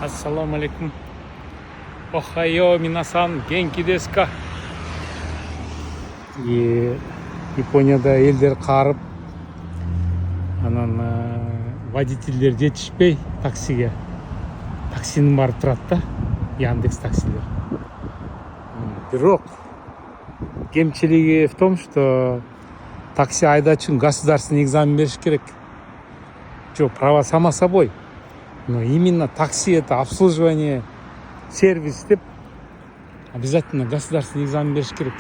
Assalamu alaikum. Ohayo minasan, genki desu ka? Японияда элдер карып, анан водительдер жетишпей таксиге. Таксинин барып турат да, Яндекс таксилер. Бирок кемчилиги в том, что такси айдачун государственный экзамен бериш керек. Права само собой. Но именно такси это обслуживание, сервис деп обязательно государственный экзамен бериш керек.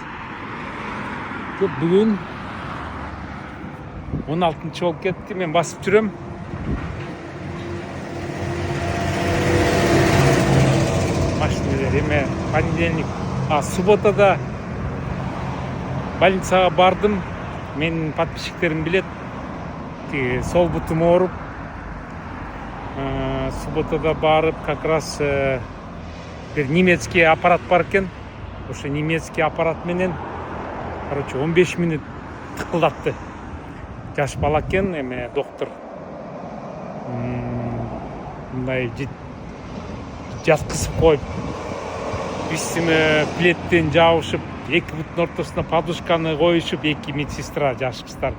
Бүгүн 16 болуп кетти, мен басып жүрөм. Машиналар эме понедельник, субботада больницага бардым. Менин подписчиктерим билет. Сол бутум ооруп. Субботада барып, как раз бир немецкий аппарат бар экен. Ошо немецкий аппарат менен 15 минут тыкылдатты. Жаш бала экен, эме доктор. Мындай жаткызып коюп, үстүмө пледтен жабышып, эки бутун ортосуна подушканы коюшуп, эки медсестра жаш кыздар.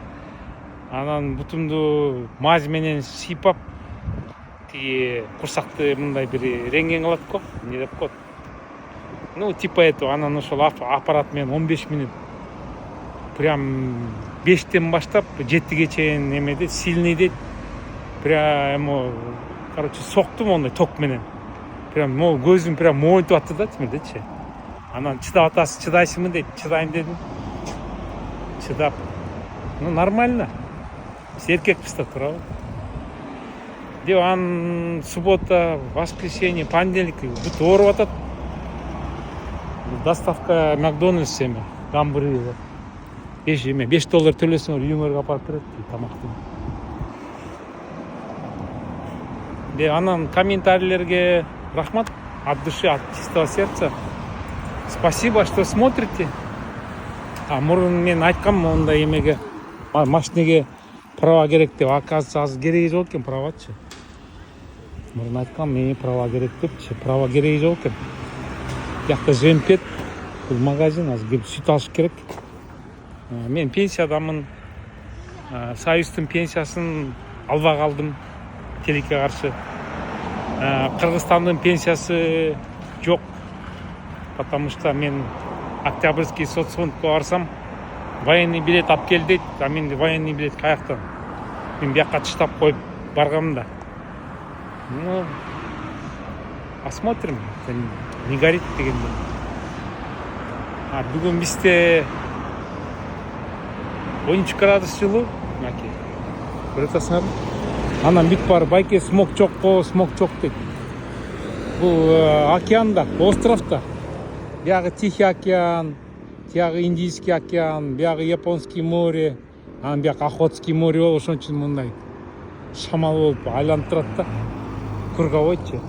Анан бутумду маз менен сыйпап, курсакты мындай бир рентген кылат го, эмне деп коет. Типа этого, анан ошол аппарат менен 15 минут. Прям 5тен баштап 7ге чейин эмеде, сильный дейт. Прям, соктум ондай ток менен. Прям, көзүм прям мойтуп атты да, тимирдечи. Анан чыдап атасыз, чыдайсыңбы дейт. Чыдайм дедим. Чыдап. Нормально. Эркекпиз да, туурабы? Анан суббота, воскресенье, понедельник бүт ооруп атат. Доставка Макдональдс эме, гамбургер. $5 төлөсөңөр үйүңөргө апарып берет тамактын. Анан комментарийлерге рахмат, от души, от чистого сердца. Спасибо, что смотрите. Мурун мен айткам мондай эмеге, машинеге права керек деп, оказывается, азыр кереги жок экен правачы. Мурун айткам, менин права керек депчи, права кереги жок экен. Бияқта жемпет, бул магазин, азыр келип сүт алыш керек. Мен пенсиядамын. Союздун пенсиясын албай калдым телекке каршы. Кыргызстандын пенсиясы жок. Потому что мен Октябрьский соцфондко барсам, военный билет алып кел дейт. Мен военный билет каяктан? Мен бияққа тыштап коюп баргам да. Посмотрим, не горит дегенде. Бүгүн бизде 13 градус жылуу, маке. Көрөтасыңар? Анан бүт бар, байке смог жок дейт. Бул океанда, островта. Биягы Тихий океан, тиягы Индийский океан, биягы Японский море, анан биягы Охотский море болуп, ошон үчүн мындай шамал болуп айланып турат да. Круговойчу.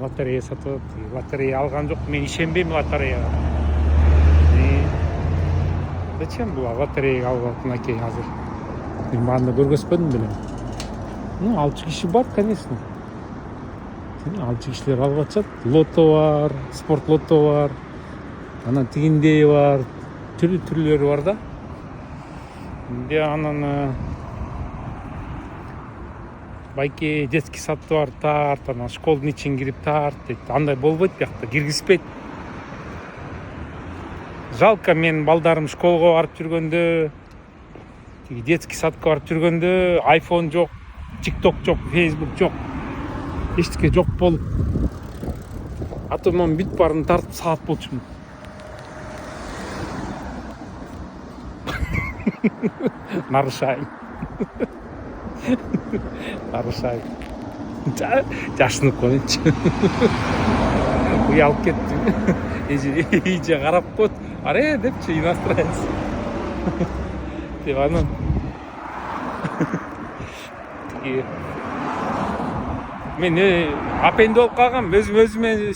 Лотерея сатып, лотерея алган жок. Мен ишенбейм лотереяга. Зачем була лотереяга алып атына азыр? Мен анда көргөзбөдүм белем. Алчу киши бар, конечно. Алчу кишилер алып атышат. Лото бар, спорт лото бар. Анан тигиндей бар, түрлөрү бар да. Анан байке детский садты бар, тарт, анан школдун ичин кирип тарт дейт. Андай болбойт биякта, киргизбейт. Жалко, мен балдарым школго барып жүргөндө, детский садка барып жүргөндө, iPhone жок, TikTok жок, Facebook жок. Эчтеке жок болуп. То мен бүт барын тартып саат болчумун. Нарушаем. Жашынып коюнчу. Уялып кеттим. Ийже карап коет. Аре депчи, иностранец. Деп анан мен апенде болуп калгам, өзүмө